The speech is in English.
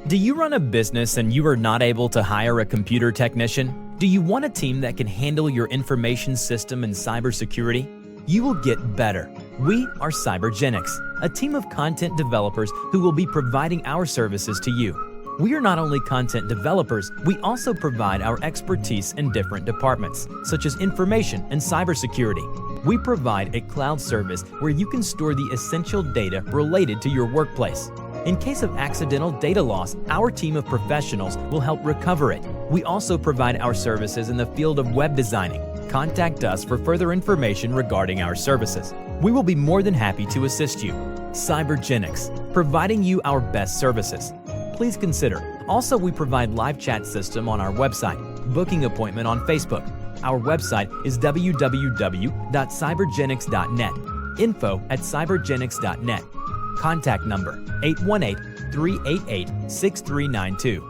Do you run a business and you are not able to hire a computer technician? Do you want a team that can handle your information system and cybersecurity? You will get better. We are Cybergenics, a team of content developers who will be providing our services to you. We are not only content developers, we also provide our expertise in different departments, such as information and cybersecurity. We provide a cloud service where you can store the essential data related to your workplace. In case of accidental data loss, our team of professionals will help recover it. We also provide our services in the field of web designing. Contact us for further information regarding our services. We will be more than happy to assist you. Cybergenics, providing you our best services. Please consider. Also, we provide live chat system on our website, booking appointment on Facebook. Our website is www.cybergenics.net, info@cybergenics.net. Contact number 818-388-6392.